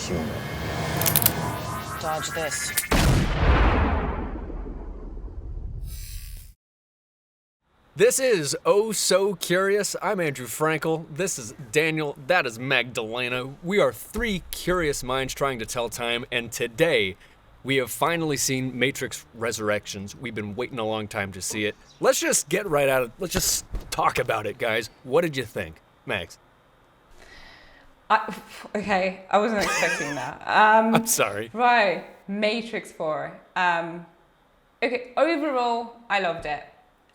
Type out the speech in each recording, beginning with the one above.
human. Dodge this. This is Oh So Curious. I'm Andrew Frankel. This is Daniel. That is Magdalena. We are three curious minds trying to tell time, and today we have finally seen Matrix Resurrections. We've been waiting a long time to see it. Let's just get right at it. Let's just talk about it, guys. What did you think, Max? Okay, I wasn't expecting that. I'm sorry. Right, Matrix 4. Okay, overall, I loved it.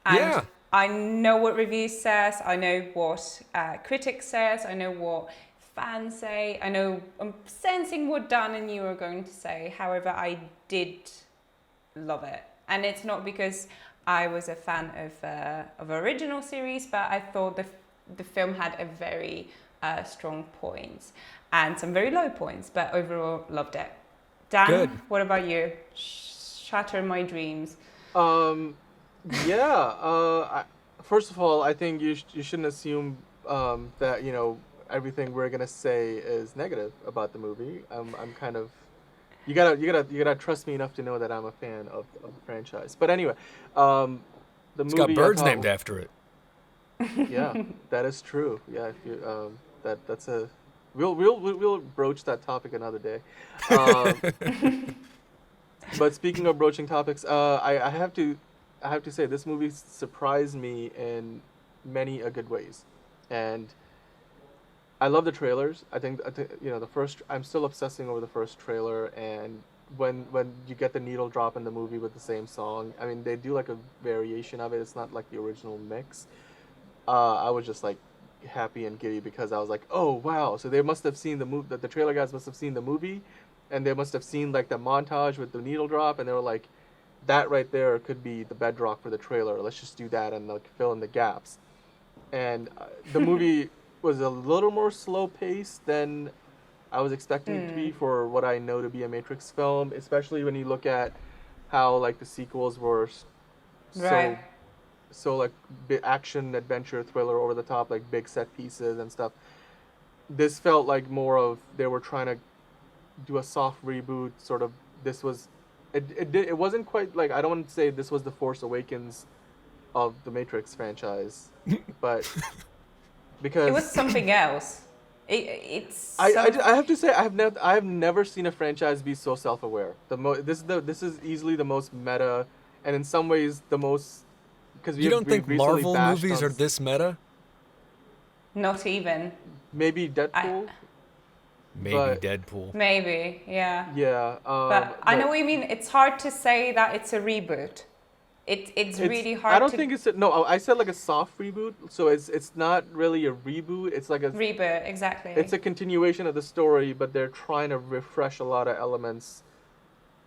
And Yeah. I know what reviews says, I know what critics says, I know what fans say, I'm sensing what Dan and you are going to say. However, I did love it. And it's not because I was a fan of original series, but I thought the film had a very strong points and some very low points, but overall loved it. Dan, Good. What about you? Shatter my dreams. First of all, I think you shouldn't assume that everything we're gonna say is negative about the movie. I'm kind of you gotta trust me enough to know that I'm a fan of the franchise. But anyway, the It's movie got birds named after it. Yeah, that is true. Yeah, if you that's a we'll broach that topic another day. But speaking of broaching topics, I have to say this movie surprised me in many a good ways, and I love the trailers. I think the first. I'm still obsessing over the first trailer, and when you get the needle drop in the movie with the same song, I mean they do like a variation of it. It's not like the original mix. I was just like happy and giddy because I was like, oh wow! So they must have seen the movie. The trailer guys must have seen the movie, and they must have seen like the montage with the needle drop, and they were like, that right there could be the bedrock for the trailer. Let's just do that and like fill in the gaps. And the movie was a little more slow paced than I was expecting it to be for what I know to be a Matrix film, especially when you look at how like the sequels were Right. so like action adventure thriller over the top, like big set pieces and stuff. This felt like more of they were trying to do a soft reboot sort of. This was it wasn't quite like, I don't want to say this was the Force Awakens of the Matrix franchise, but because It was something else. I have to say I have never seen a franchise be so self-aware. This is easily the most meta, and in some ways the most, because You don't think Marvel movies are this meta? Not even. maybe Deadpool. Maybe But- Deadpool. Maybe, yeah. Yeah, But I know what you mean. It's hard to say that it's a reboot. It's really hard I don't to think it's I said like a soft reboot, so it's not really a reboot. It's like a reboot, exactly. it's a continuation of the story, but they're trying to refresh a lot of elements.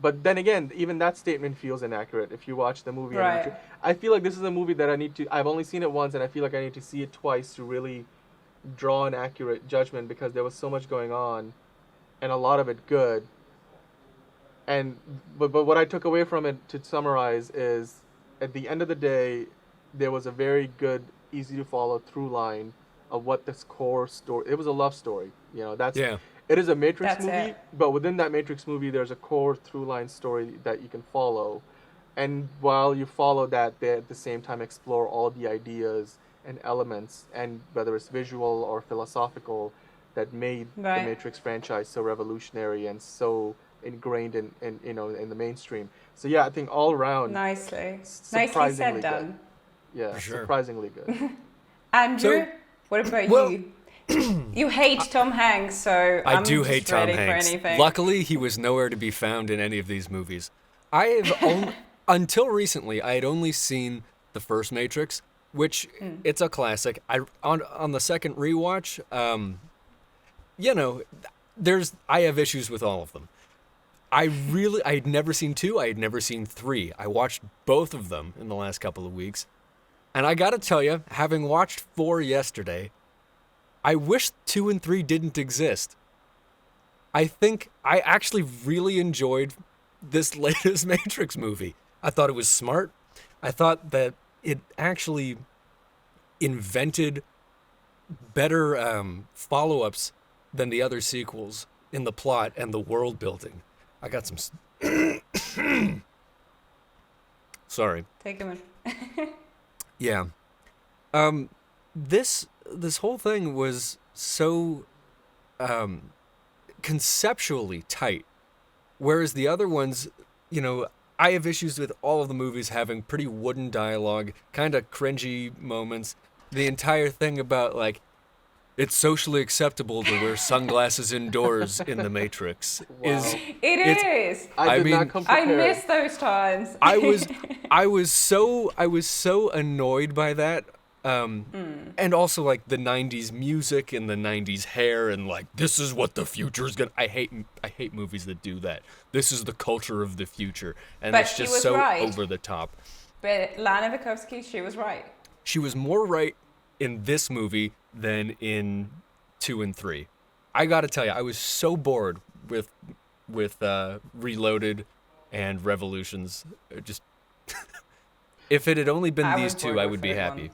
But then again, even that statement feels inaccurate if you watch the movie. Right. I feel like this is a movie that I've only seen it once, and I feel like I need to see it twice to really draw an accurate judgment, because there was so much going on, and a lot of it good. But what I took away from it, to summarize, is at the end of the day, there was a very good, easy to follow through line of what this core story. It was a love story. Yeah. It is a Matrix That's movie, it. but within that Matrix movie, there's a core through line story that you can follow. And while you follow that, they at the same time explore all the ideas and elements, and whether it's visual or philosophical, that made Right. the Matrix franchise so revolutionary and so ingrained in the mainstream. So yeah, I think all around, Nicely surprisingly said, good. Dan. Yeah, For sure. surprisingly good. Andrew, So- what about well- you? You hate Tom Hanks, so I I'm do just hate Tom ready Hanks. for anything. Luckily, he was nowhere to be found in any of these movies. Until recently, I had only seen the first Matrix, which it's a classic. On the second rewatch, I have issues with all of them. I had never seen 2, I had never seen 3. I watched both of them in the last couple of weeks. And I gotta tell you, having watched 4 yesterday, I wish 2 and 3 didn't exist. I think I actually really enjoyed this latest Matrix movie. I thought it was smart. I thought that it actually invented better follow-ups than the other sequels in the plot and the world building. I got some. Sorry. Take a minute. Yeah. This whole thing was so conceptually tight, whereas the other ones, I have issues with all of the movies having pretty wooden dialogue, kind of cringy moments. The entire thing about like, it's socially acceptable to wear sunglasses indoors in the Matrix is. It is. I did mean, not come I prepared. miss those times. I was so annoyed by that. And also like the 90s music and the 90s hair and like, this is what the future's gonna. I hate movies that do that. This is the culture of the future, and But it's she just was so right. over the top. But Lana Wachowski, she was right. She was more right in this movie than in 2 and 3. I gotta tell you, I was so bored with Reloaded and Revolutions. Just if it had only been I these was two, bored I with would be third happy. one.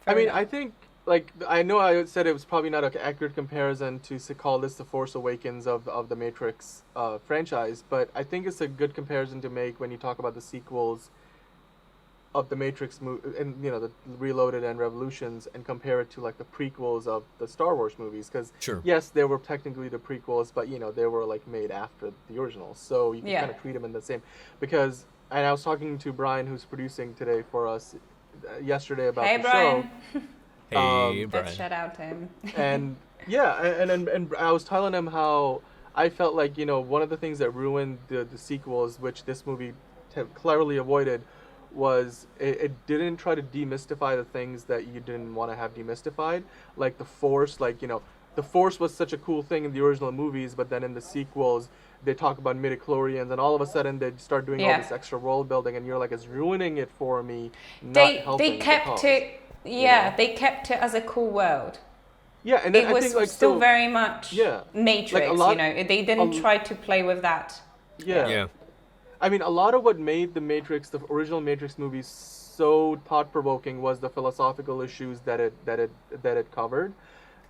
I mean, I think, like, I know I said it was probably not an accurate comparison to call this the Force Awakens of the Matrix franchise, but I think it's a good comparison to make when you talk about the sequels of the Matrix and the Reloaded and Revolutions, and compare it to like the prequels of the Star Wars movies, because Sure. yes, they were technically the prequels, but they were like made after the originals, so you can Yeah. kind of treat them in the same. Because, and I was talking to Brian, who's producing today for us yesterday about Hey, the Brian. show. Hey, Let's Brian. shout out to him. And yeah, and I was telling him how I felt like one of the things that ruined the sequels, which this movie cleverly avoided, was it didn't try to demystify the things that you didn't want to have demystified, like the Force. Like the Force was such a cool thing in the original movies, but then in the sequels they talk about midichlorians, and all of a sudden they start doing all Yeah. this extra world building, and you're like, it's ruining it for me. Not helping They the kept cause. it. Yeah, know? they kept it as a cool world. Yeah, and then It I was think like still so, very much yeah. Matrix. Like, a lot- They didn't try to play with that. Yeah. Yeah. I mean, a lot of what made the original Matrix movies, so thought-provoking was the philosophical issues that it covered,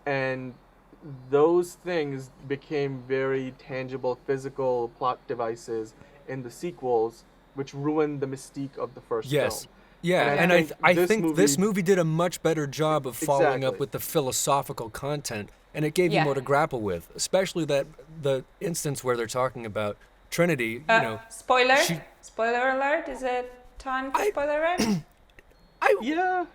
and those things became very tangible, physical plot devices in the sequels, which ruined the mystique of the first Yes. film. Yeah, And and I think this movie did a much better job of following up Exactly. with the philosophical content, and it gave you Yeah. more to grapple with, especially the instance where they're talking about Trinity, Spoiler. she- Spoiler alert. Is it time for I- spoiler alert? Yeah.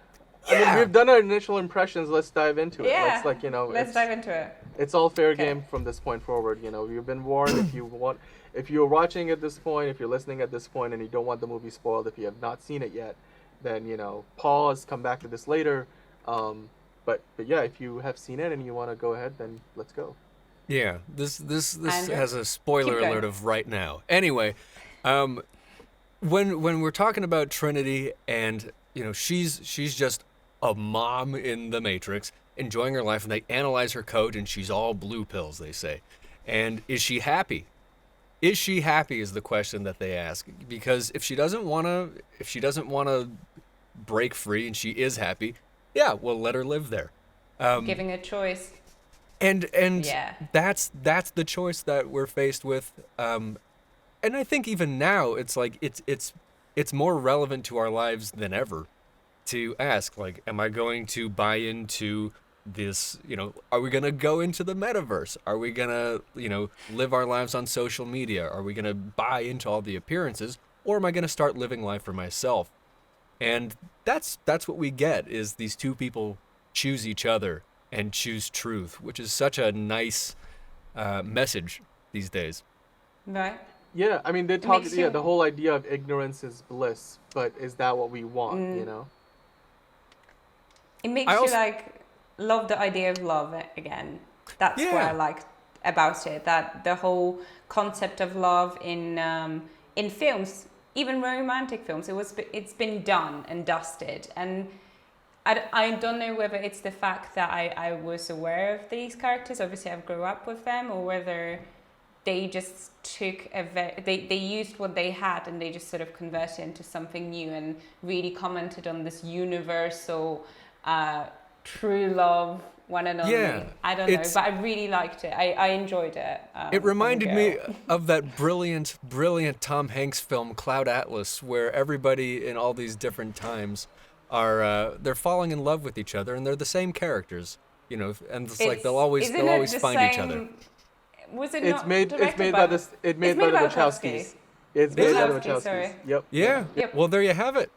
I Yeah. mean, we've done our initial impressions. Let's dive into it. Yeah. it's- Let's dive into it. It's all fair Okay. game from this point forward. You've been warned. If you're watching at this point, if you're listening at this point, and you don't want the movie spoiled, if you have not seen it yet, then pause, come back to this later. But yeah, if you have seen it and you want to go ahead, then let's go. Yeah, this Andrew? has a spoiler Keep going. alert of right now. Anyway, when we're talking about Trinity and she's just a mom in the Matrix, enjoying her life, and they analyze her code and she's all blue pills, they say. And is she happy? Is she happy is the question that they ask, because if she doesn't want to break free and she is happy, yeah, we'll let her live there. Giving a choice. And Yeah. that's the choice that we're faced with. And I think even now it's like it's more relevant to our lives than ever to ask, like, am I going to buy into this, are we going to go into the metaverse? Are we going to, live our lives on social media? Are we going to buy into all the appearances, or am I going to start living life for myself? And that's what we get, is these two people choose each other and choose truth, which is such a nice message these days. Right. Yeah, I mean, they talk. makes Yeah, you- the whole idea of ignorance is bliss, but is that what we want? It makes I you also- love the idea of love again. That's what Yeah. I like about it. That the whole concept of love in films, even romantic films, it's been done and dusted. And I don't know whether it's the fact that I was aware of these characters. Obviously, I've grew up with them, or whether they just took they used what they had and they just sort of converted it into something new and really commented on this universal true love one and only. Yeah, I don't know, it's- but I really liked it. I enjoyed it. It reminded me Girl. of that brilliant Tom Hanks film Cloud Atlas, where everybody in all these different times are they're falling in love with each other, and they're the same characters, you know, and it's like they'll always isn't it the find each other. same- Was it It's not made directed by by the Wachowskis. It's made by the Wachowskis. sorry. Yep. Yeah. Yep. Well, there you have it.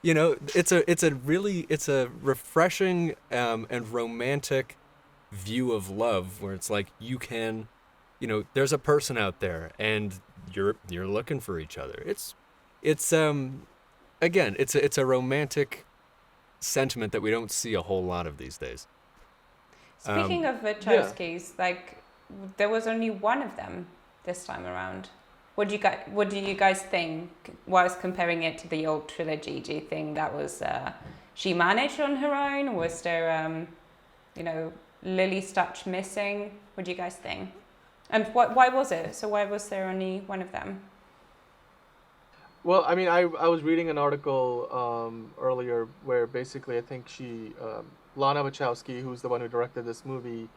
You know, it's a refreshing and romantic view of love where it's like you can, you know, there's a person out there and you're looking for each other. It's again, it's a romantic sentiment that we don't see a whole lot of these days. Speaking of Wachowskis, like there was only one of them this time around. What do you guys think? Was comparing it to the old trilogy? Do you think that was she managed on her own? Was there you know, Lily's touch missing? What do you guys think? And why was it? So why was there only one of them? Well, I mean, I was reading an article earlier where basically I think Lana Wachowski, who's the one who directed this movie,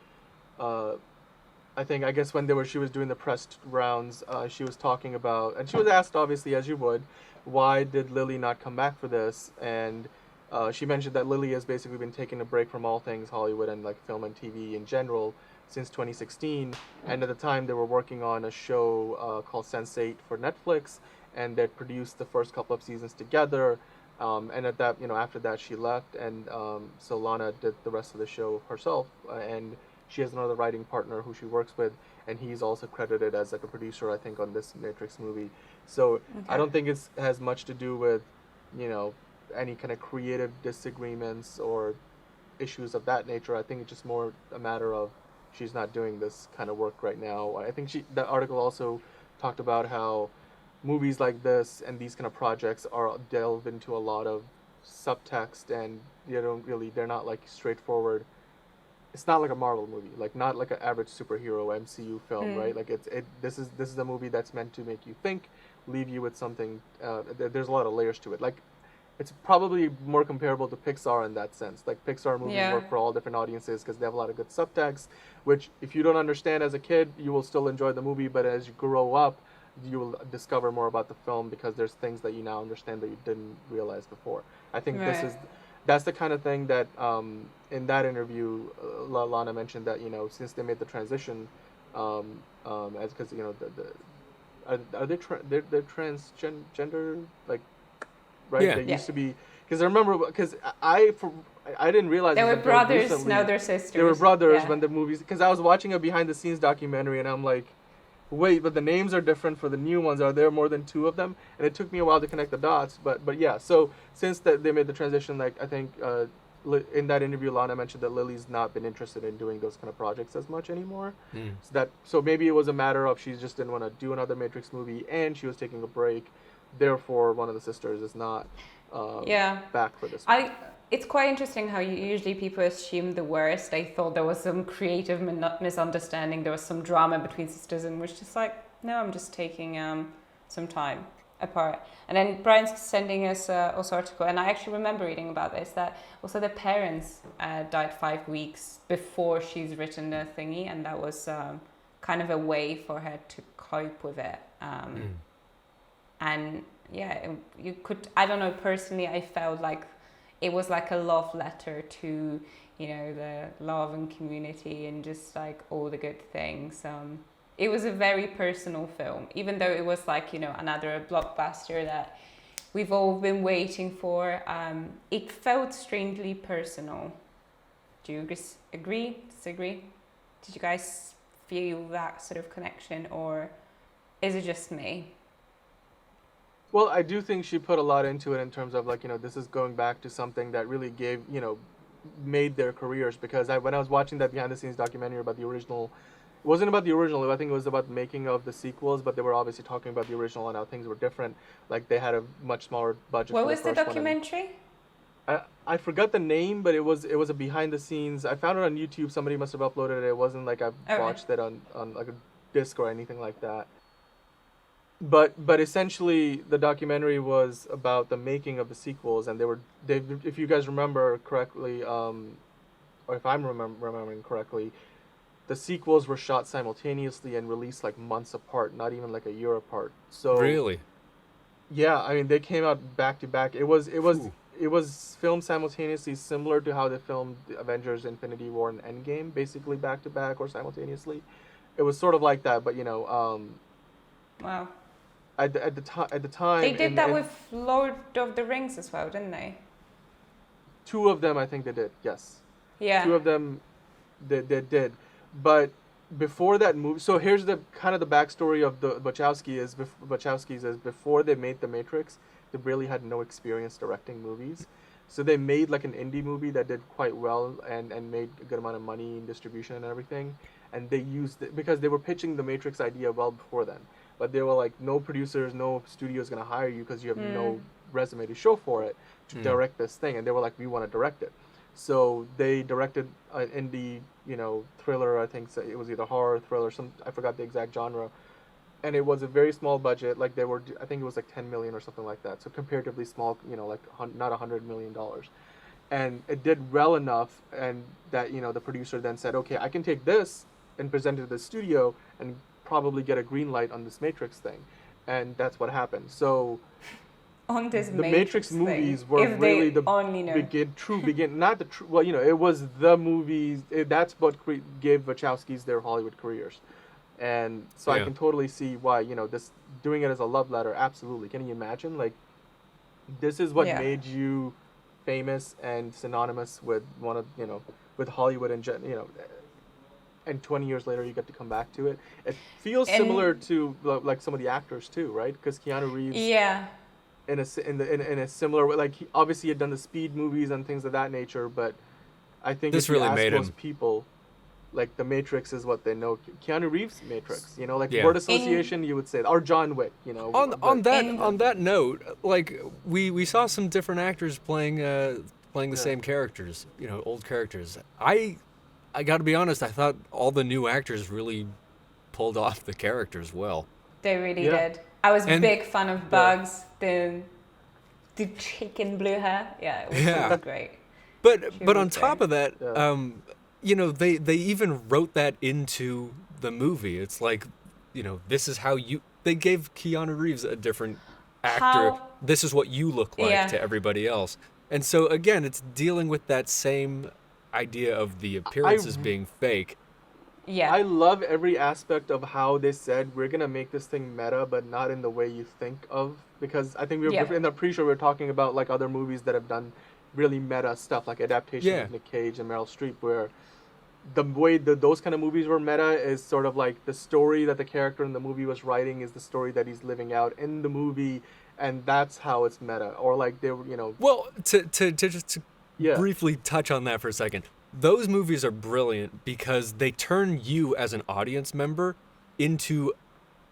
I guess when she was doing the press rounds, she was talking about, and she was asked, obviously, as you would, why did Lily not come back for this? And she mentioned that Lily has basically been taking a break from all things Hollywood and like film and TV in general since 2016. And at the time, they were working on a show called Sense8 for Netflix, and they produced the first couple of seasons together. And at that, you know, after that, she left, and so Lana did the rest of the show herself, and she has another writing partner who she works with, and he's also credited as like a producer, I think, on this Matrix movie. So I don't think it has much to do with, you know, any kind of creative disagreements or issues of that nature. I think it's just more a matter of she's not doing this kind of work right now. I think the article also talked about how movies like this and these kind of projects are delve into a lot of subtext, and they're not like straightforward. It's not like a Marvel movie, like not like an average superhero MCU film, right? Like this is a movie that's meant to make you think, leave you with something. There's a lot of layers to it. Like it's probably more comparable to Pixar in that sense. Like Pixar movies work for all different audiences because they have a lot of good subtext, which if you don't understand as a kid, you will still enjoy the movie, but as you grow up, you will discover more about the film because there's things that you now understand that you didn't realize before. I think that's the kind of thing that in that interview, Lana mentioned that, you know, since they made the transition, as because, you know, they're transgender, like, right? Yeah. They used to be, because I remember, because I didn't realize They were until brothers, recently. now they're sisters. They were brothers when the movies, because I was watching a behind the scenes documentary and I'm like, wait, but the names are different for the new ones. Are there more than two of them? And it took me a while to connect the dots. But yeah, so since they made the transition, like I think in that interview, Lana mentioned that Lily's not been interested in doing those kind of projects as much anymore. So maybe it was a matter of she just didn't want to do another Matrix movie and she was taking a break. Therefore, one of the sisters is not back for this one. It's quite interesting how usually people assume the worst. They thought there was some creative misunderstanding, there was some drama between sisters, and was just like, no, I'm just taking some time apart. And then Brian's sending us also article, and I actually remember reading about this, that also the parents died 5 weeks before she's written the thingy, and that was kind of a way for her to cope with it. And yeah, you could, I don't know, personally, I felt like it was like a love letter to, you know, the love and community and just like all the good things. It was a very personal film, even though it was like, you know, another blockbuster that we've all been waiting for. It felt strangely personal. Do you agree, disagree? Did you guys feel that sort of connection, or is it just me? Well, I do think she put a lot into it in terms of like, you know, this is going back to something that really gave, you know, made their careers, because when I was watching that behind the scenes documentary about the original, it wasn't about the original, I think it was about the making of the sequels, but they were obviously talking about the original and how things were different. Like they had a much smaller budget. What for was the first documentary? I forgot the name, but it was a behind the scenes. I found it on YouTube. Somebody must have uploaded it. It wasn't like I've watched it on like a disc or anything like that. But essentially the documentary was about the making of the sequels, and they if you guys remember correctly, or if I'm remembering correctly, the sequels were shot simultaneously and released like months apart, not even like a year apart. So Really? yeah, I mean they came out back to back. Ooh. It was filmed simultaneously, similar to how they filmed the Avengers: Infinity War and Endgame, basically back to back or simultaneously. It was sort of like that, but Wow. at the time They did that in with Lord of the Rings as well, didn't they? two of them, I think they did. Yes. Yeah. Two of them they did, but before that movie, so here's the kind of the backstory of the Wachowskis is before they made The Matrix, they really had no experience directing movies, so they made like an indie movie that did quite well and made a good amount of money in distribution and everything, and they used it because they were pitching the Matrix idea well before then, but they were like, no producers, no studio is gonna hire you because you have no resume to show for it to direct this thing, and they were like, we want to direct it. So they directed an indie, thriller. I think it was either horror, thriller, I forgot the exact genre, and it was a very small budget. Like I think it was like 10 million or something like that. So comparatively small, like not $100 million, and it did well enough, and that the producer then said, okay, I can take this and present it to the studio and probably get a green light on this Matrix thing, and that's what happened. So. On this The Matrix thing, movies were if really they the only know. not the true. Well, it was the movies. That's what gave Wachowskis their Hollywood careers, and so I Yeah. can totally see why this doing it as a love letter. Absolutely, can you imagine? Like, this is what Yeah. made you famous and synonymous with with Hollywood and and 20 years later you get to come back to it. It feels And- similar to like some of the actors too, right? Because Keanu Reeves. Yeah. In a similar way, like he obviously had done the Speed movies and things of that nature, but I think This if you really ask made most him. people, like the Matrix is what they know. Keanu Reeves Matrix, like Yeah. word association, you would say, or John Wick, On but- on that note, like we saw some different actors playing the Yeah. same characters, old characters. I got to be honest, I thought all the new actors really pulled off the characters well. They really Yeah. did. I was And- big fan of Bugs, the chicken blue hair. Yeah, it was, Yeah. it was great. But on was top great. of that, Yeah. they even wrote that into the movie. It's like, this is how they gave Keanu Reeves a different actor. How- This is what you look like Yeah. to everybody else. And so again, it's dealing with that same idea of the appearances being fake. Yeah. I love every aspect of how they said we're gonna make this thing meta, but not in the way you think of. Because I think we were Yeah. in the pre-show we were talking about like other movies that have done really meta stuff, like adaptations Yeah. of Nick Cage and Meryl Streep, where the way those kind of movies were meta is sort of like the story that the character in the movie was writing is the story that he's living out in the movie, and that's how it's meta. Or like they were, Well, to just Yeah. briefly touch on that for a second. Those movies are brilliant because they turn you as an audience member into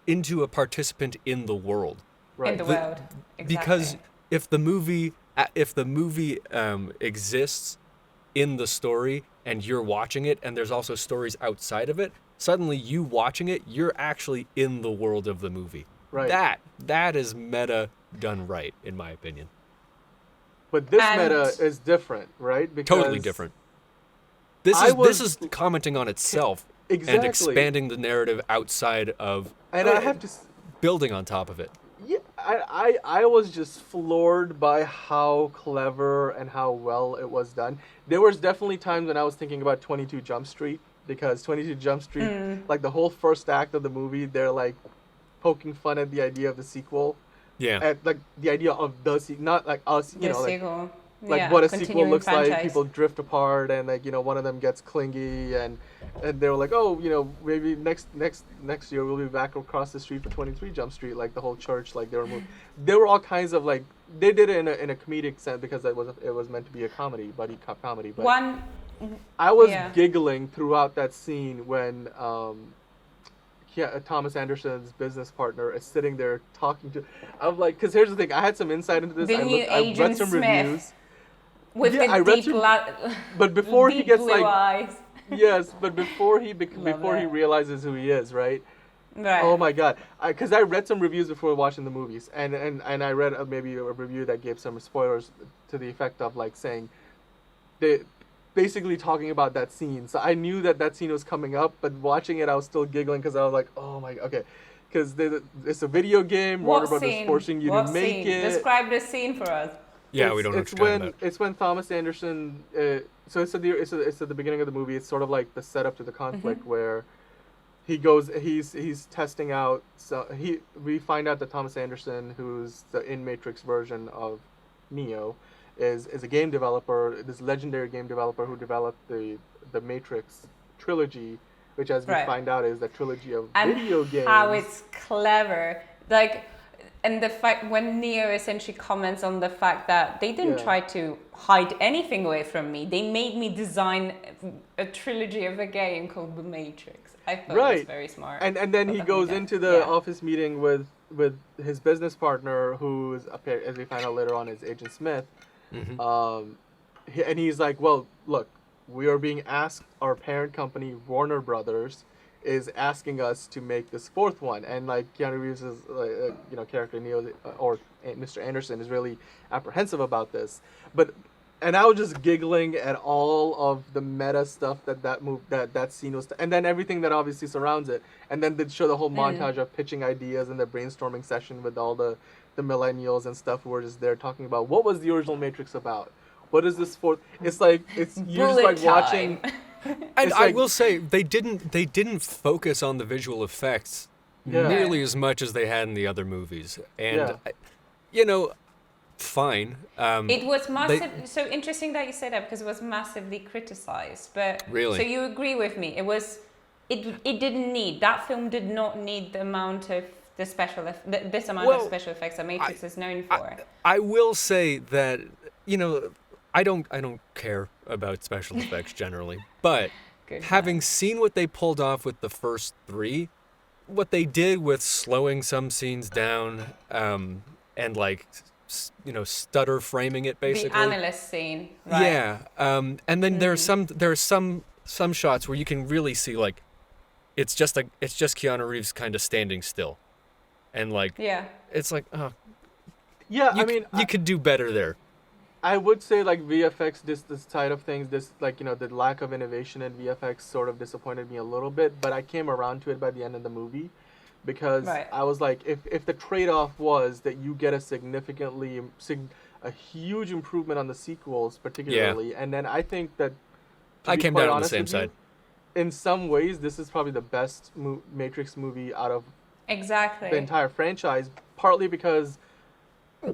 a participant in the world. right. In the world. Exactly. Because if the movie exists in the story and you're watching it and there's also stories outside of it, suddenly you watching it, you're actually in the world of the movie. Right. That is meta done right, in my opinion. But this And- meta is different, right? Because Totally different. This I is was- commenting on itself and Exactly. expanding the narrative outside of And I have to. building on top of it. Yeah, I was just floored by how clever and how well it was done. There was definitely times when I was thinking about 22 Jump Street, because 22 Jump Street, like the whole first act of the movie, they're like poking fun at the idea of the sequel, Yeah. at like the idea of not like us, The like sequel. like Yeah, what a sequel continuing looks like. franchise. People drift apart, and like one of them gets clingy, and they were like, oh, maybe next year we'll be back across the street for 23 Jump Street, like the whole church, like there were all kinds of like they did it in a comedic sense because it was meant to be a comedy, buddy cop comedy. But One. I was yeah. giggling throughout that scene when Thomas Anderson's business partner is sitting there talking to. I'm like, because here's the thing, I had some insight into this. The new I read Agent some Smith. reviews. With Yeah, I the read deep, through- But before he deep gets blue like, eyes. yes, but before he it. realizes who he is, right? Right. Oh my God! Because I read some reviews before watching the movies, and I read maybe a review that gave some spoilers to the effect of like saying, basically talking about that scene. So I knew that scene was coming up, but watching it, I was still giggling because I was like, oh my, okay. Because it's a video game. Warner Brothers forcing you to make it. Describe the scene for us. Yeah, we don't know what you're talking about. It's when Thomas Anderson. So it's at the beginning of the movie. It's sort of like the setup to the conflict where he goes. He's testing out. So we find out that Thomas Anderson, who's the in Matrix version of Neo, is a game developer. This legendary game developer who developed the Matrix trilogy, which, as we find out, is the trilogy of video games. How it's clever, like. And the fact when Neo essentially comments on the fact that they didn't try to hide anything away from me, they made me design a trilogy of a game called The Matrix. I thought it was very smart. And then he goes into the office meeting with his business partner, who's, as we find out later on, is Agent Smith. And he's like, well, look, we are being asked, our parent company, Warner Brothers, is asking us to make this fourth one, and like Keanu Reeves' character Neo or Mr. Anderson is really apprehensive about this, and I was just giggling at all of the meta stuff that scene was, and then everything that obviously surrounds it, and then they show the whole montage of pitching ideas and the brainstorming session with all the millennials and stuff who were just there talking about what was the original Matrix about, what is this for? It's like you're just like watching. And I will say they didn't focus on the visual effects nearly as much as they had in the other movies, and fine. It was massive. So interesting that you say that because it was massively criticized. But really, so you agree with me? It didn't need that film did not need the amount of the special this amount of special effects that Matrix is known for. I will say that I don't care about special effects generally, but having seen what they pulled off with the first three, what they did with slowing some scenes down, and like, stutter framing it basically. The analyst scene, right? Yeah, and then there's some shots where you can really see like, it's just Keanu Reeves kind of standing still, and like, it's like, oh, yeah, you could do better there. I would say like VFX, this side of things, this like the lack of innovation in VFX sort of disappointed me a little bit, but I came around to it by the end of the movie, because I was like, if the trade-off was that you get a huge improvement on the sequels particularly, and then I think that I came down on the same side. In some ways, this is probably the best Matrix movie out of the entire franchise, partly because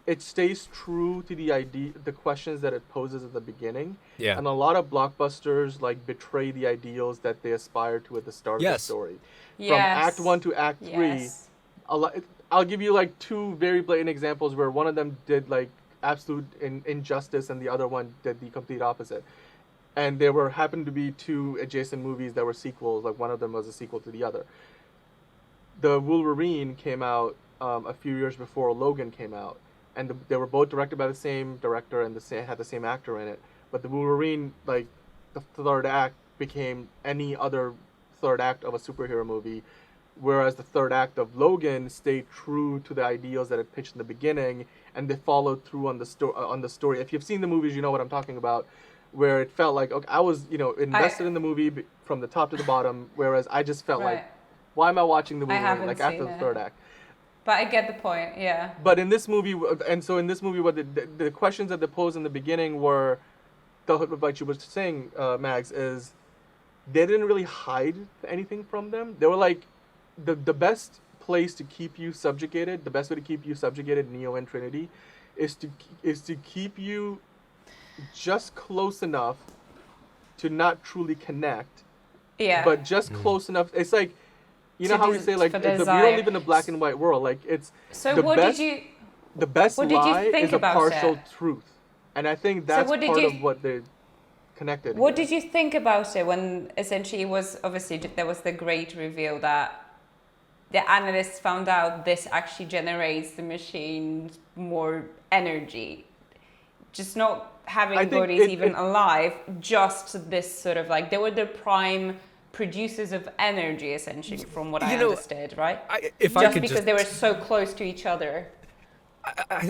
it stays true to the questions that it poses at the beginning. Yeah. And a lot of blockbusters like betray the ideals that they aspire to at the start of the story. From Act 1 to Act 3, I'll give you like two very blatant examples where one of them did like absolute injustice and the other one did the complete opposite. And there happened to be two adjacent movies that were sequels. Like one of them was a sequel to the other. The Wolverine came out a few years before Logan came out. And they were both directed by the same director and had the same actor in it. But the Wolverine, like, the third act became any other third act of a superhero movie, whereas the third act of Logan stayed true to the ideals that it pitched in the beginning, and they followed through on the story. If you've seen the movies, you know what I'm talking about, where it felt like, okay, I was, invested in the movie from the top to the bottom, whereas I just felt like, why am I watching the movie after the third act? But I get the point, yeah. But in this movie, what the questions that they posed in the beginning were, like you were saying, Mags, is they didn't really hide anything from them. They were like, the best place to keep you subjugated, the best way to keep you subjugated, Neo and Trinity, is to keep you just close enough to not truly connect. Yeah. But just close enough. It's like, how we say, like, we don't live in a black and white world. Like, it's the best lie is a partial truth. And I think that's part of what they connected. What did you think about it when essentially it was, obviously, there was the great reveal that the analysts found out this actually generates the machine more energy. Just not having bodies even alive, just this sort of like, they were the prime producers of energy, essentially, from what I understood, right? Because they were so close to each other.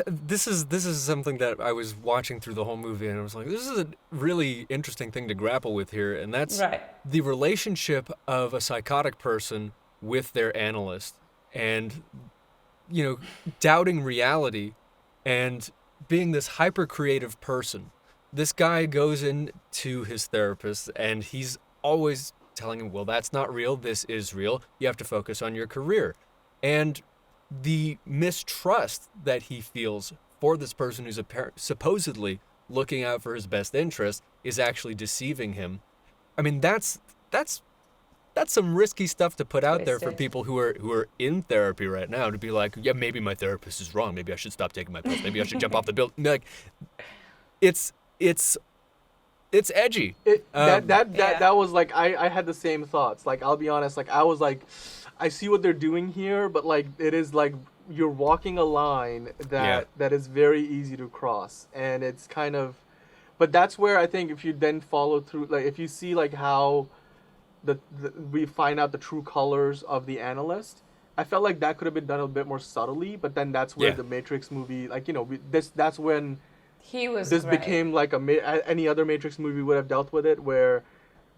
This is something that I was watching through the whole movie, and I was like, this is a really interesting thing to grapple with here, and that's Right. the relationship of a psychotic person with their analyst, and doubting reality, and being this hyper creative person. This guy goes in to his therapist, and he's always telling him, well, that's not real, this is real, you have to focus on your career. And the mistrust that he feels for this person who's supposedly looking out for his best interest is actually deceiving him. I mean, that's some risky stuff to put out there for people who are in therapy right now, to be like, yeah, maybe my therapist is wrong, maybe I should stop taking my pills, maybe I should jump off the building. Like, it's edgy. That was like, I had the same thoughts. Like, I'll be honest, like I was like, I see what they're doing here, but like it is like you're walking a line that is very easy to cross, and it's kind of, but that's where I think if you then follow through, like if you see like how we find out the true colors of the analyst, I felt like that could have been done a bit more subtly, but then that's where the Matrix movie, like that's when this became like any other Matrix movie would have dealt with it, where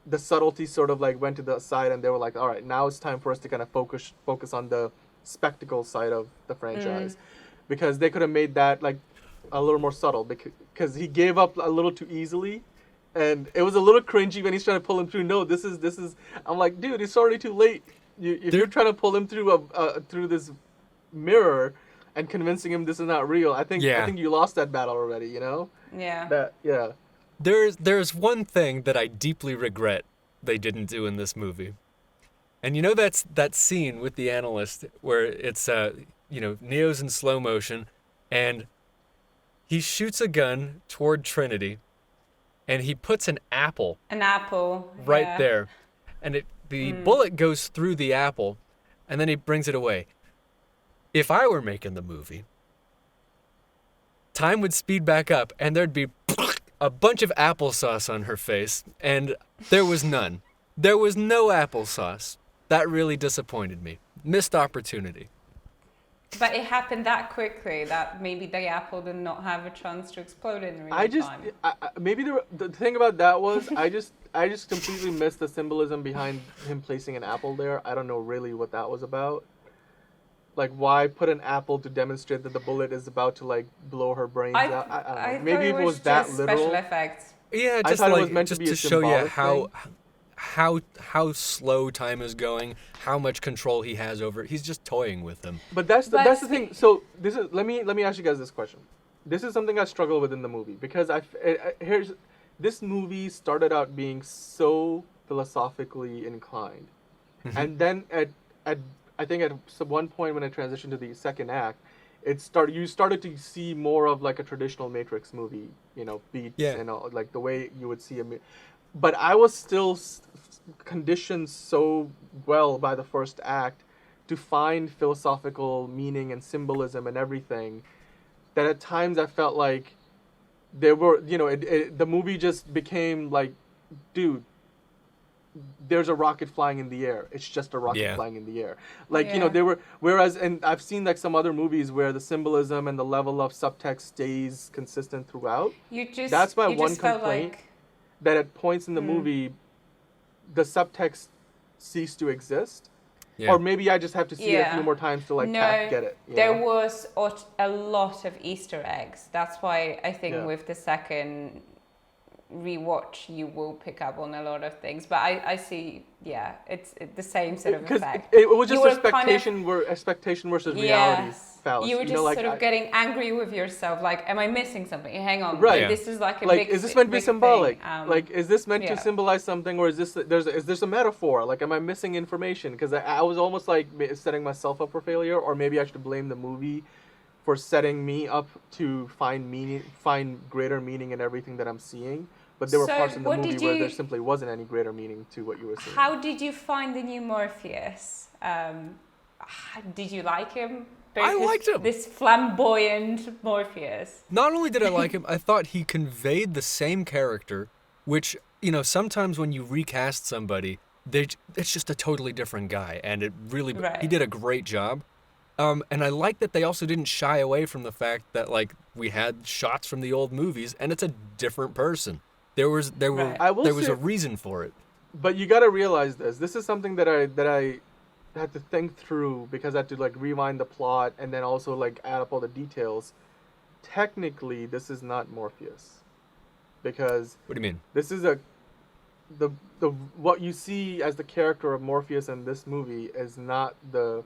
the subtlety sort of like went to the side, and they were like, all right, now it's time for us to kind of focus on the spectacle side of the franchise, because they could have made that like a little more subtle, because he gave up a little too easily, and it was a little cringy when he's trying to pull him through. No, this is. I'm like, dude, it's already too late. If you're trying to pull him through through this mirror and convincing him this is not real, I think you lost that battle already. Yeah. There's one thing that I deeply regret they didn't do in this movie. And that's that scene with the analyst where it's Neo's in slow motion, and he shoots a gun toward Trinity, and he puts an apple right there. And the bullet goes through the apple, and then he brings it away. If I were making the movie, time would speed back up, and there'd be a bunch of applesauce on her face, and there was none. There was no applesauce. That really disappointed me. Missed opportunity. But it happened that quickly that maybe the apple did not have a chance to explode in real time. Maybe the thing about that was I just completely missed the symbolism behind him placing an apple there. I don't know really what that was about. Like, why put an apple to demonstrate that the bullet is about to like blow her brains out? I don't know. Maybe if it was that literal. Special effects. Yeah, just like it was meant to show you how slow time is going, how much control he has over it. He's just toying with them. But that's the thing. So let me ask you guys this question. This is something I struggle with in the movie, because this movie started out being so philosophically inclined, and then I think at one point when I transitioned to the second act, you started to see more of like a traditional Matrix movie, beats and all, like the way you would see but I was still conditioned so well by the first act to find philosophical meaning and symbolism and everything, that at times I felt like there were, the movie just became like, dude, there's a rocket flying in the air. It's just a rocket flying in the air. Like, there were, whereas, and I've seen like some other movies where the symbolism and the level of subtext stays consistent throughout. That's my one complaint, that at points in the movie, the subtext ceased to exist. Yeah. Or maybe I just have to see it a few more times to get it. There was a lot of Easter eggs. That's why I think with the second rewatch you will pick up on a lot of things. But I see, it's the same sort of effect. It was just expectation versus reality fallacy. You were just sort of getting angry with yourself, like, am I missing something? Hang on, right? This is like a big. Is this meant to be symbolic? Like, is this meant to symbolize something, or is this a metaphor? Like, am I missing information? Because I was almost like setting myself up for failure, or maybe I should blame the movie for setting me up to find greater meaning in everything that I'm seeing. But there were parts in the movie where there simply wasn't any greater meaning to what you were seeing. How did you find the new Morpheus? Did you like him? I liked him. This flamboyant Morpheus. Not only did I like him, I thought he conveyed the same character, which, sometimes when you recast somebody, it's just a totally different guy. And it really, he did a great job. And I like that they also didn't shy away from the fact that like we had shots from the old movies, and it's a different person. There was Right. a reason for it. But you got to realize this. This is something that I had to think through because I had to like rewind the plot and then also like add up all the details. Technically, this is not Morpheus, because What do you mean? this is the what you see as the character of Morpheus in this movie is not the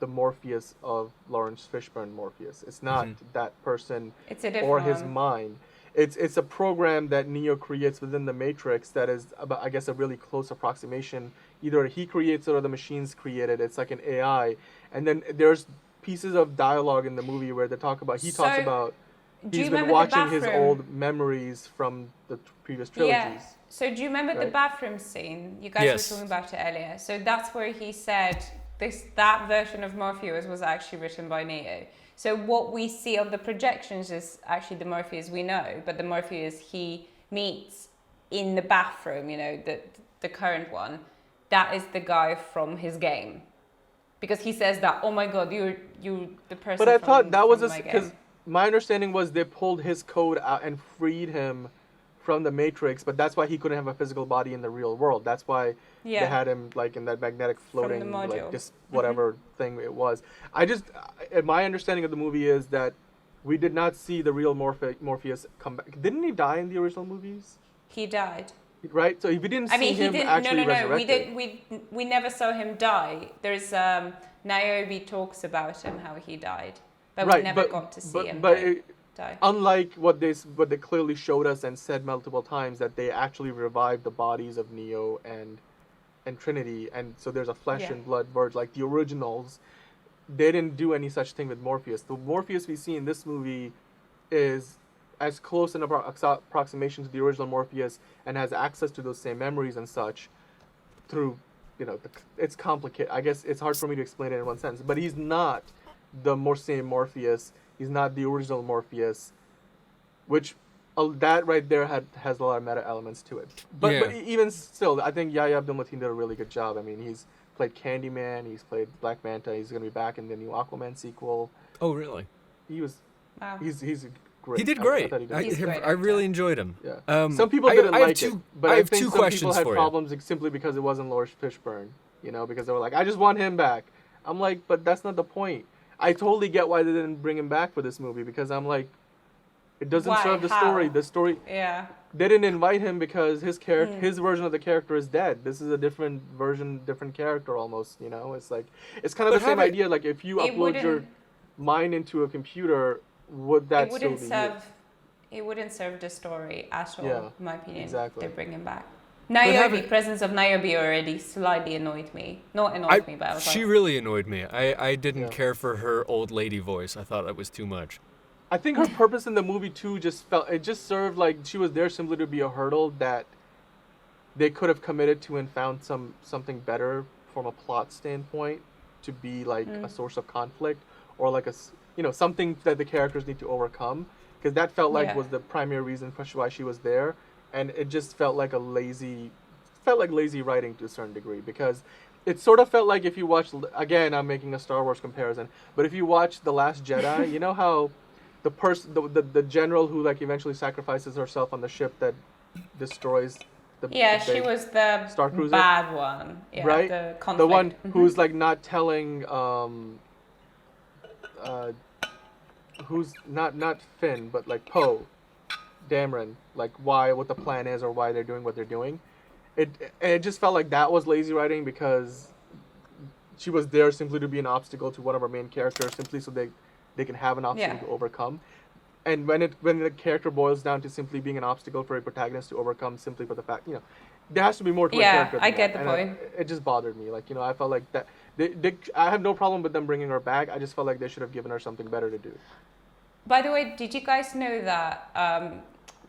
Morpheus of Lawrence Fishburne Morpheus. It's not that person It's a different or his one. mind. It's a program that Neo creates within the Matrix that is about, I guess, a really close approximation. Either he creates it or the machines create it. It's like an AI. And then there's pieces of dialogue in the movie where they talk about, he talks So, about do you he's been remember the watching his bathroom? old memories from the previous trilogies. Yeah. So do you remember the Right. bathroom scene? You guys Yes. were talking about it earlier. So that's where he said that version of Morpheus was actually written by Neo. So what we see on the projections is actually the Morpheus we know, but the Morpheus he meets in the bathroom, the current one, that is the guy from his game. Because he says that, oh my god, you're the person. But I from, thought that was from my because game. my understanding was they pulled his code out and freed him from the Matrix, but that's why he couldn't have a physical body in the real world. That's why they Yeah. had him like in that magnetic floating module. like this whatever thing it was. My understanding of the movie is that we did not see the real Morpheus come back. Didn't he die in the original movies? He died. Right? So if we didn't see I mean, he him didn't. actually No. resurrected. We never saw him die. There's Niobe talks about him how he died, but Right, we never but- got to see but- him but die. it- Unlike what they clearly showed us and said multiple times, that they actually revived the bodies of Neo and Trinity, and so there's a flesh Yeah. and blood merge like the originals. They didn't do any such thing with Morpheus. The Morpheus we see in this movie is as close an approximation to the original Morpheus and has access to those same memories and such through, it's complicated. I guess it's hard for me to explain it in one sentence, but he's not the same Morpheus. He's not the original Morpheus, which that right there has a lot of meta elements to it. But even still, I think Yahya Abdul-Mateen did a really good job. I mean, he's played Candyman, he's played Black Manta, he's going to be back in the new Aquaman sequel. Oh, really? He was, Wow. he's great. He did I great. thought he did He's great. great I really actor. enjoyed him. Yeah. Some people didn't I have like two, it, but I have think two some questions people had for you. problems simply because it wasn't Lawrence Fishburne, because they were like, I just want him back. I'm like, but that's not the point. I totally get why they didn't bring him back for this movie, because I'm like, it doesn't Why? serve the How? story. The story, Yeah. they didn't invite him because his character, his version of the character is dead. This is a different version, different character almost, It's like, it's kind of But the same have it- idea. Like, if you It upload your wouldn't- mind into a computer, would that It still wouldn't be you? serve. It wouldn't serve the story at all. Yeah, in my opinion. exactly. They bring him back. have Niobe, it- presence of Niobe already slightly annoyed me. Not annoyed me, but I was She like, really annoyed me. I didn't Yeah. care for her old lady voice. I thought that was too much. I think her purpose in the movie too just served like she was there simply to be a hurdle that they could have committed to and found something better from a plot standpoint to be like a source of conflict or like something that the characters need to overcome, because that felt like Yeah. was the primary reason for why she was there, and it just felt like lazy writing to a certain degree, because it sort of felt like if you watch, again, I'm making a Star Wars comparison, but if you watch The Last Jedi, you know how the general who like eventually sacrifices herself on the ship that destroys the yeah, the she big was the Star Cruiser? bad one. Yeah, right? The conflict. The one Mhm. who's like not telling who's not Finn but like Poe Dameron like what the plan is or why they're doing what they're doing. It just felt like that was lazy writing, because she was there simply to be an obstacle to one of our main characters, simply so they can have an obstacle Yeah. to overcome. And when the character boils down to simply being an obstacle for a protagonist to overcome, simply for the fact, there has to be more to a Yeah, character than I get that. the And point. it just bothered me. Like, I felt like that. I have no problem with them bringing her back. I just felt like they should have given her something better to do. By the way, did you guys know that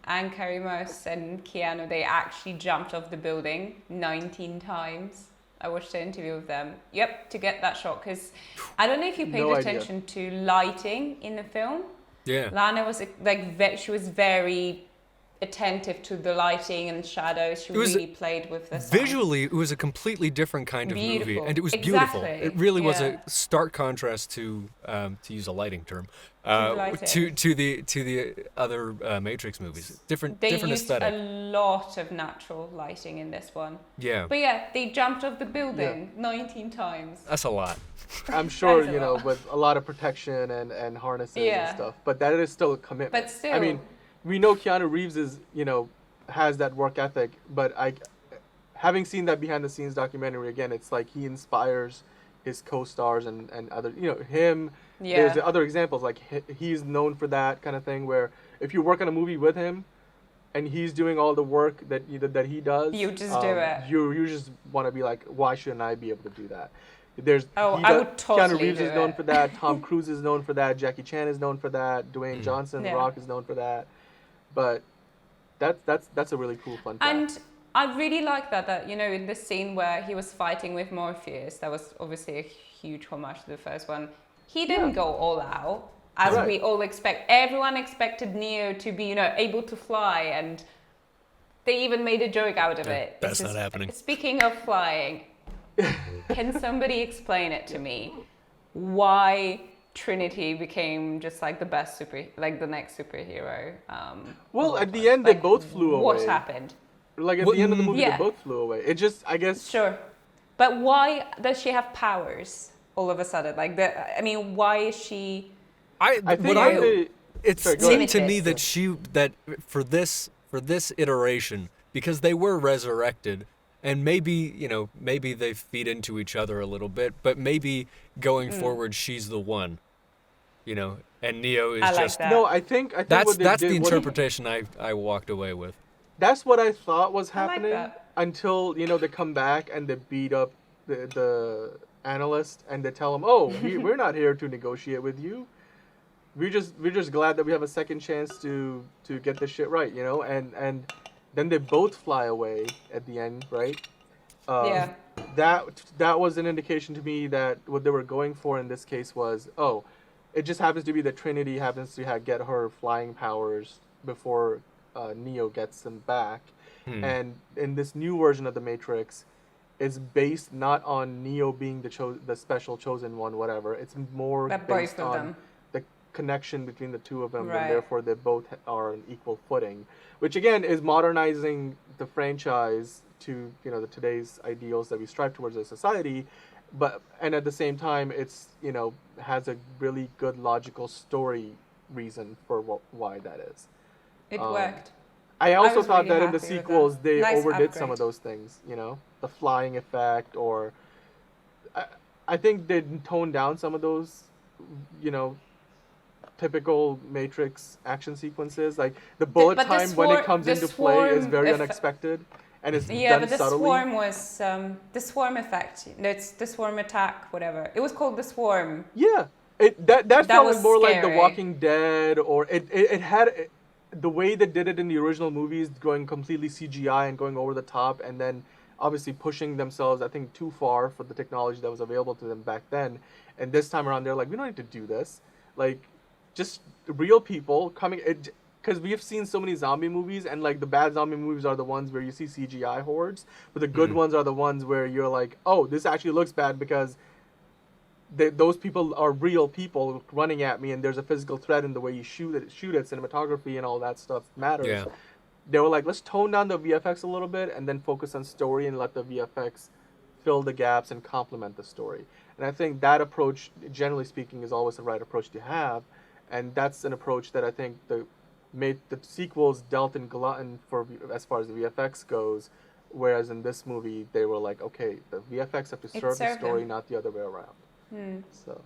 Anne Carrie-Moss and Keanu, they actually jumped off the building 19 times? I watched an interview with them. Yep, to get that shot, because I don't know if you paid No idea. attention to lighting in the film. Yeah. Lana was like, she was very attentive to the lighting and shadows. She really played with the sound. Visually, it was a completely different kind of movie, and it was beautiful. Exactly. It really was Yeah. a stark contrast to use a lighting term, lighting. to the other Matrix movies. Different They used aesthetic. a lot of natural lighting in this one. Yeah, But yeah, they jumped off the building 19 times. that's a lot. I'm sure, That is a lot. with a lot of protection and harnesses Yeah. and stuff. But that is still a commitment. But still. I mean, we know Keanu Reeves is, has that work ethic, but having seen that behind the scenes documentary again, it's like he inspires his co-stars and other, him. Yeah. There's the other examples, like he's known for that kind of thing where if you work on a movie with him and he's doing all the work that he does, You just do it. You just want to be like, why shouldn't I be able to do that? There's I would totally Keanu Reeves do is known it. for that. Tom Cruise is known for that. Jackie Chan is known for that. Dwayne Johnson, Yeah. Rock is known for that. But that's a really cool fun fact. And I really like that, in the scene where he was fighting with Morpheus, that was obviously a huge homage to the first one. He didn't go all out, as Right. we all expect. Everyone expected Neo to be, able to fly, and they even made a joke out of it. That's not happening. Speaking of flying, can somebody explain it to me? Why Trinity became just like the next superhero? Well, of at all the time? end, they both flew away. What happened? Like at What- the end of the movie, Yeah. they both flew away. It just, I guess, Sure. But why does she have powers all of a sudden? Why is she... I think what it Sorry, go ahead. seemed to me Limited. that for this iteration, because they were resurrected, and maybe they feed into each other a little bit, but maybe going forward she's the one, and Neo is I like just that. no, I think that's what they that's did, the what- interpretation I walked away with. That's what I thought was I like happening that. until they come back and they beat up the analyst and they tell him, "Oh, we're not here to negotiate with you. We're just glad that we have a second chance to get this shit right, And then they both fly away at the end, right? Yeah. That was an indication to me that what they were going for in this case was, it just happens to be that Trinity happens to get her flying powers before Neo gets them back. And in this new version of the Matrix, it's based not on Neo being the special chosen one, whatever. It's more But based both of on them. the connection between the two of them, Right. and therefore they both are on equal footing. Which again is modernizing the franchise to today's ideals that we strive towards as a society, and at the same time it's has a really good logical story reason for why that is. It worked. I also was thought really that in the happy with sequels that. they Nice overdid some of upgrade. those things, the flying effect, or I think they toned down some of those, typical Matrix action sequences. Like the bullet but the time when it comes the into play is swarm very eff- unexpected, and it's Yeah, done but the subtly. swarm was the swarm effect. It's the swarm attack, whatever. It was called the swarm. Yeah, that felt was like more like The scary. Walking Dead, or it had the way they did it in the original movies, going completely CGI and going over the top, and then obviously pushing themselves, I think, too far for the technology that was available to them back then. And this time around, they're like, we don't need to do this. Like, just real people coming. Because we have seen so many zombie movies, and like the bad zombie movies are the ones where you see CGI hordes, but the good ones are the ones where you're like, oh, this actually looks bad because those people are real people running at me, and there's a physical threat in the way you shoot it, cinematography and all that stuff matters. Yeah. They were like, let's tone down the VFX a little bit and then focus on story and let the VFX fill the gaps and complement the story. And I think that approach, generally speaking, is always the right approach to have, and that's an approach that I think the sequels dealt in glutton for as far as the VFX goes, whereas in this movie they were like, okay, the VFX have to serve the served story, them. not the other way around. So,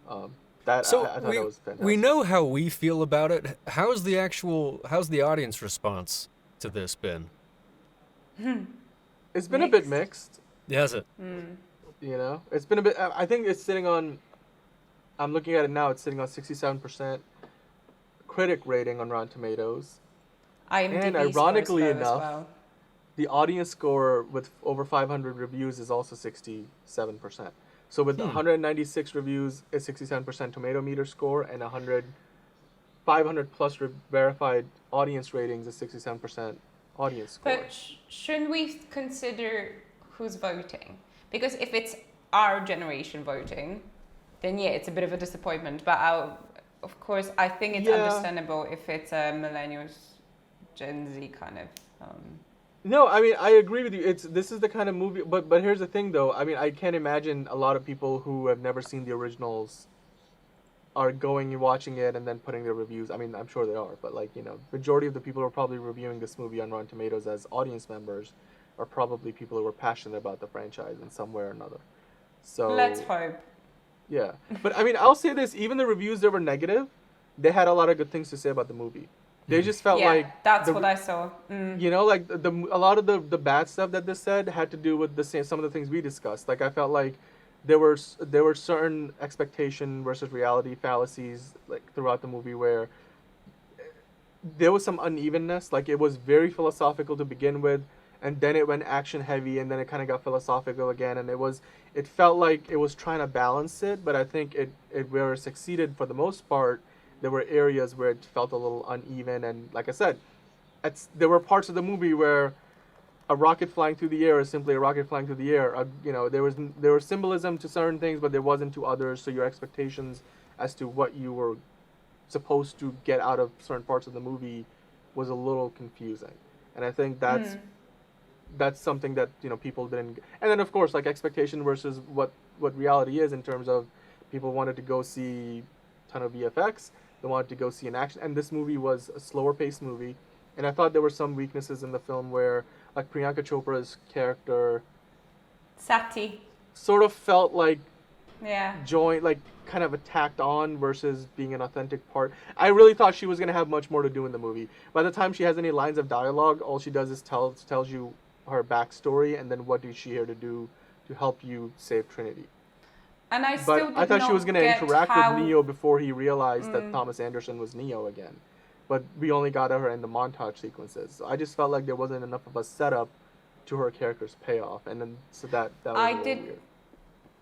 So I thought that was fantastic. we know how we feel about it. How's the audience response to this been? It's been a bit mixed. Has it? It's been a bit. I think it's sitting on. I'm looking at it now. It's sitting on 67% critic rating on Rotten Tomatoes. IMDb And scores ironically low as enough, well. The audience score with over 500 reviews is also 67%. So with 196 reviews, it's 67% tomato meter score, and 500 plus verified audience ratings, a 67% audience score. But shouldn't we consider who's voting? Because if it's our generation voting, then yeah, it's a bit of a disappointment. But of course, I think it's understandable if it's a millennials, Gen Z kind of. No, I mean, I agree with you. This is the kind of movie, but here's the thing, though. I mean, I can't imagine a lot of people who have never seen the originals are going and watching it and then putting their reviews. I mean, I'm sure they are, but like, you know, majority of the people who are probably reviewing this movie on Rotten Tomatoes as audience members are probably people who are passionate about the franchise in some way or another. So let's hope. Yeah, but I mean, I'll say this: even the reviews that were negative, they had a lot of good things to say about the movie. They just felt like that's what I saw. You know, like a lot of the bad stuff that they said had to do with some of the things we discussed. Like I felt like there were certain expectation versus reality fallacies like throughout the movie where there was some unevenness. Like it was very philosophical to begin with, and then it went action heavy, and then it kind of got philosophical again, and it felt like it was trying to balance it, but I think it where it succeeded for the most part. There were areas where it felt a little uneven, and like I said, there were parts of the movie where a rocket flying through the air is simply a rocket flying through the air. You know, there was symbolism to certain things, but there wasn't to others. So your expectations as to what you were supposed to get out of certain parts of the movie was a little confusing, and I think that's something that, you know, people didn't. And then of course, like expectation versus what reality is in terms of people wanted to go see a ton of VFX. They wanted to go see an action, and this movie was a slower paced movie, and I thought there were some weaknesses in the film where, like Priyanka Chopra's character, Sati, sort of felt like joined, like kind of attacked on versus being an authentic part. I really thought she was gonna have much more to do in the movie. By the time she has any lines of dialogue, all she does is tells you her backstory, and then what is she here to do to help you save Trinity. And I thought she was going to interact with Neo before he realized that Thomas Anderson was Neo again. But we only got her in the montage sequences. So I just felt like there wasn't enough of a setup to her character's payoff. And then so that was a little weird.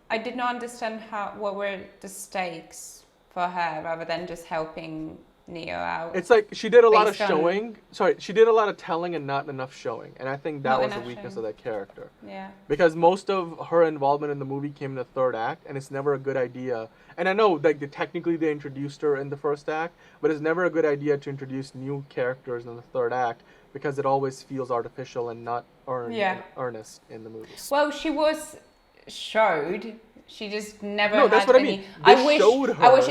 I did not understand what were the stakes for her rather than just helping Neo out. It's like she did a lot of showing. She did a lot of telling and not enough showing. And I think that was the weakness of that character. Yeah. Because most of her involvement in the movie came in the third act, and it's never a good idea. And I know like technically they introduced her in the first act, but it's never a good idea to introduce new characters in the third act because it always feels artificial and not earnest in the movies. Well, she was showed. She just never had that's what any. I mean. I wish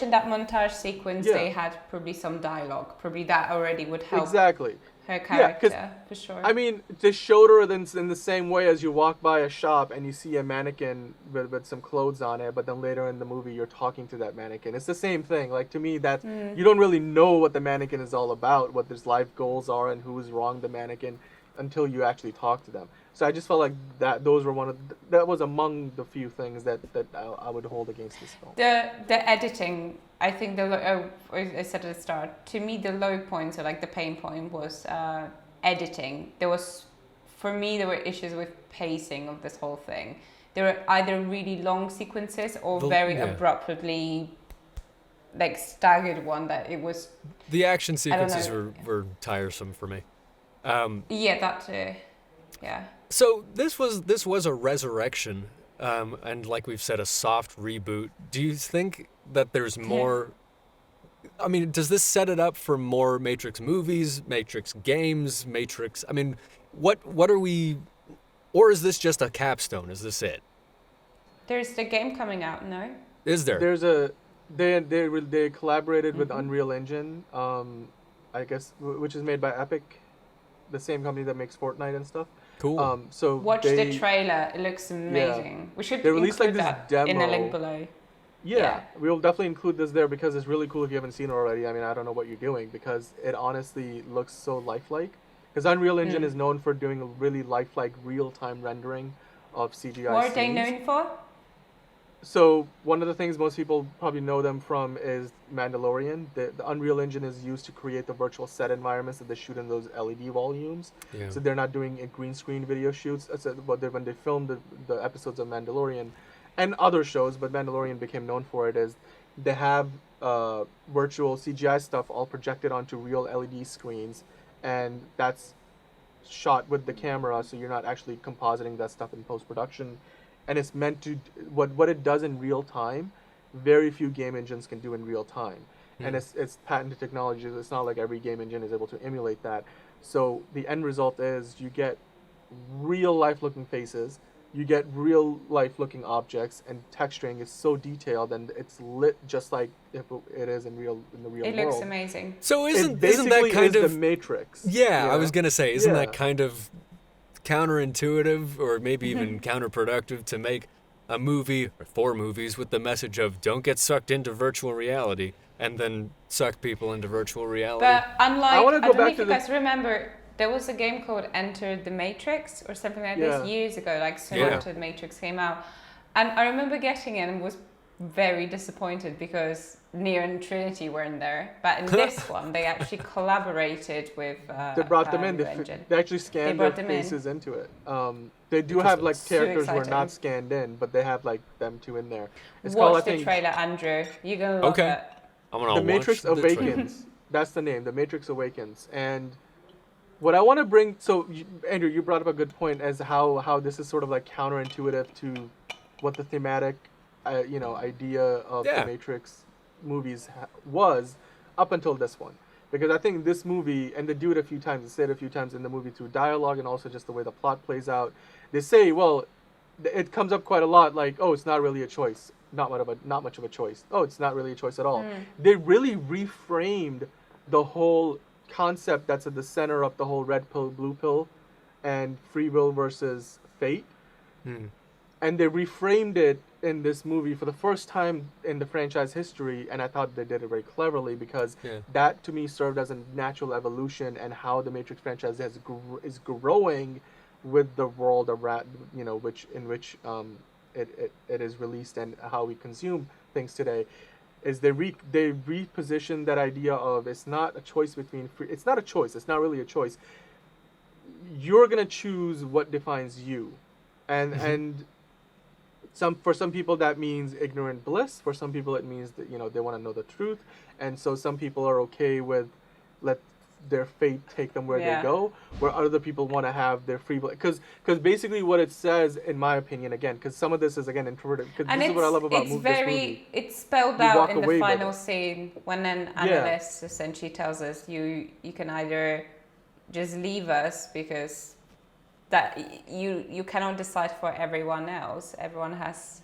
in that montage sequence they had probably some dialogue. Probably that already would help. Exactly. Her character, for sure. I mean, they showed her in the same way as you walk by a shop and you see a mannequin with some clothes on it, but then later in the movie you're talking to that mannequin. It's the same thing. Like to me, that you don't really know what the mannequin is all about, what his life goals are, and who is wrong the mannequin until you actually talk to them. So I just felt like that was among the few things that I would hold against this film. The editing, I think I said at the start, to me the low point, so like the pain point was editing. There were issues with pacing of this whole thing. There were either really long sequences or very abruptly like staggered one that it was. The action sequences were tiresome for me. That too. Yeah. So this was a resurrection, and like we've said, a soft reboot. Do you think that there's more? I mean, does this set it up for more Matrix movies, Matrix games, Matrix? I mean, what are we? Or is this just a capstone? Is this it? There's the game coming out, no? Is there? There's they collaborated with Unreal Engine, I guess, which is made by Epic, the same company that makes Fortnite and stuff. Cool. So watch the trailer. It looks amazing. Yeah. We should released include like this that demo in the link below. Yeah, we'll definitely include this there because it's really cool if you haven't seen it already. I mean, I don't know what you're doing because it honestly looks so lifelike. Because Unreal Engine is known for doing a really lifelike, real-time rendering of CGI What scenes. are they known for? So one of the things most people probably know them from is Mandalorian. The Unreal Engine is used to create the virtual set environments that they shoot in those LED volumes. Yeah. So they're not doing a green screen video shoots. But when they filmed the episodes of Mandalorian and other shows, but Mandalorian became known for it, is they have virtual CGI stuff all projected onto real LED screens, and that's shot with the camera, so you're not actually compositing that stuff in post-production. And it's meant to what it does in real time, very few game engines can do in real time. And it's patented technology. It's not like every game engine is able to emulate that. So the end result is you get real life looking faces, you get real life looking objects, and texturing is so detailed, and it's lit just like if it is in the real world. It looks amazing. So It isn't basically that kind is of the Matrix. Yeah, I was gonna say, isn't Yeah. that kind of counterintuitive, or maybe even counterproductive, to make a movie or 4 movies with the message of don't get sucked into virtual reality, and then suck people into virtual reality? But unlike, I I, wanna go don't know back if to you the- guys remember, there was a game called Enter the Matrix or something like Yeah. this years ago, like soon Yeah. after the Matrix came out. And I remember getting it and was very disappointed because Neo and Trinity weren't there. But in this one, they actually collaborated with They brought them in. Unreal Engine. They actually scanned their brought them in. faces into it. They do have like So characters who are exciting. not scanned in, but they have like them two in there. It's Watch called, I the think, trailer, Andrew. You're going to love Okay. it. I'm gonna The watch Matrix the trailer. Awakens. That's the name. The Matrix Awakens. And what I want to bring, Andrew, you brought up a good point as how this is sort of like counterintuitive to what the thematic, idea of Yeah. the Matrix movies was up until this one. Because I think this movie, and they do it a few times, they say it a few times in the movie through dialogue and also just the way the plot plays out. They say, well, it comes up quite a lot, like, oh, it's not really a choice. Not much of a choice. Oh, it's not really a choice at all. They really reframed the whole concept that's at the center of the whole red pill, blue pill, and free will versus fate. And they reframed it in this movie for the first time in the franchise history, and I thought they did it very cleverly because that to me served as a natural evolution and how the Matrix franchise is growing with the world around, which it is released and how we consume things today. Is they reposition that idea of it's not a choice between free. It's not a choice. It's not really a choice. You're gonna choose what defines you, and for some people that means ignorant bliss. For some people it means that they want to know the truth, and so some people are okay with let their fate take them where they go, where other people want to have their free will. Because basically what it says, in my opinion, again, because some of this is again interpretive. Because this is what I love about this movie. It's spelled You out walk in the away with final it. scene when an analyst essentially tells us you can either just leave us because that you cannot decide for everyone else. Everyone has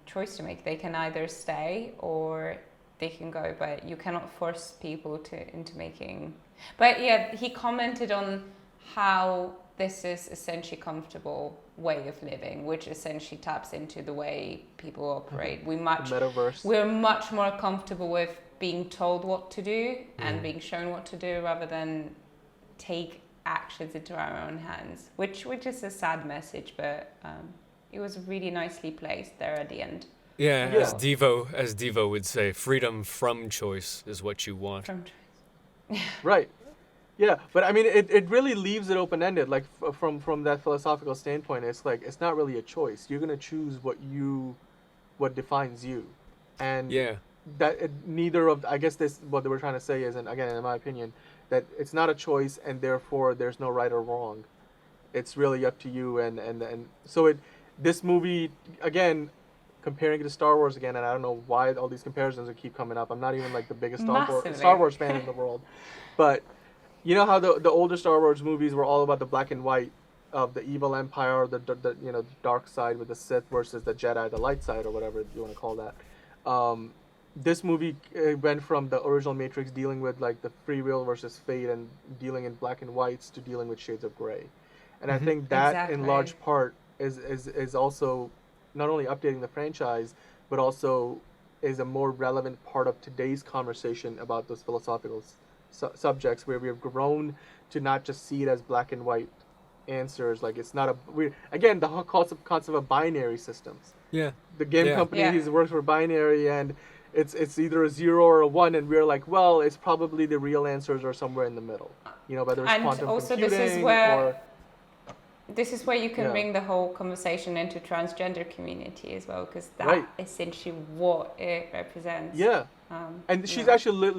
choice to make. They can either stay or they can go, but you cannot force people into making. But yeah, he commented on how this is essentially comfortable way of living, which essentially taps into the way people operate. Metaverse. We're much more comfortable with being told what to do and being shown what to do rather than take actions into our own hands, which is a sad message, but it was really nicely placed there at the end. Yeah, as Devo would say, freedom from choice is what you want. Right. Yeah, but I mean, it really leaves it open-ended. Like from that philosophical standpoint, it's like it's not really a choice. You're gonna choose what defines you, and neither of I guess this what they were trying to say is, and again, in my opinion, that it's not a choice, and therefore there's no right or wrong. It's really up to you, and so this movie again. Comparing it to Star Wars again, and I don't know why all these comparisons keep coming up. I'm not even like the biggest Star Wars fan in the world, but you know how the older Star Wars movies were all about the black and white of the evil empire, the dark side with the Sith versus the Jedi, the light side, or whatever you want to call that. This movie went from the original Matrix dealing with like the free will versus fate and dealing in black and whites to dealing with shades of gray, and I think that in large part is also not only updating the franchise, but also is a more relevant part of today's conversation about those philosophical subjects, where we have grown to not just see it as black and white answers. Like it's not again the whole concept of binary systems. Yeah. The game company he works for binary, and it's either a 0 or a 1, and we're like, well, it's probably the real answers are somewhere in the middle. Whether it's quantum also computing this is where or this is where you can Yeah. bring the whole conversation into transgender community as well, because that's Right. essentially what it represents. Yeah. And she's Yeah. actually not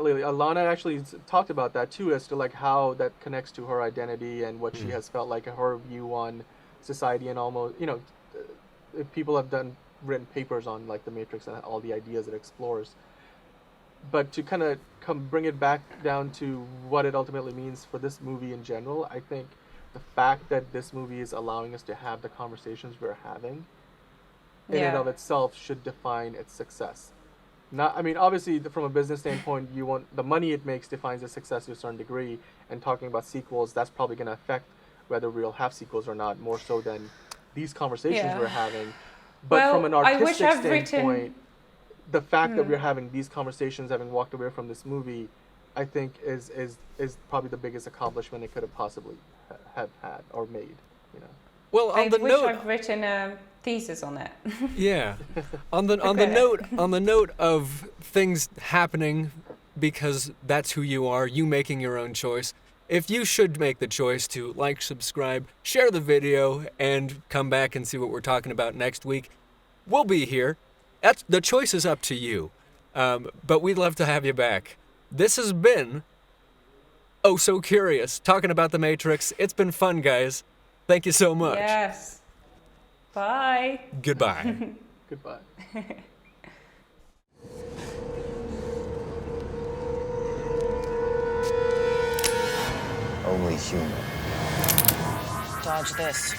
Lily. Alana actually talked about that too, as to like how that connects to her identity and what she has felt like her view on society, and almost people have written papers on like the Matrix and all the ideas it explores. But to kind of bring it back down to what it ultimately means for this movie in general, I think the fact that this movie is allowing us to have the conversations we're having in and Yeah. of itself should define its success. Not, I mean, obviously, from a business standpoint, you want the money it makes defines its success to a certain degree. And talking about sequels, that's probably going to affect whether we'll have sequels or not, more so than these conversations Yeah. we're having. But Well, from an I wish artistic I've written- standpoint, the fact that we're having these conversations, having walked away from this movie, I think is probably the biggest accomplishment it could have possibly have had or made. Well, I on the wish note, I've written a thesis on it. yeah, on the note of things happening because that's who you are, you making your own choice. If you should make the choice to like, subscribe, share the video, and come back and see what we're talking about next week, we'll be here. The choice is up to you, but we'd love to have you back. This has been Oh So Curious, talking about the Matrix. It's been fun, guys. Thank you so much. Yes. Bye. Goodbye. Goodbye. Only human. Dodge this.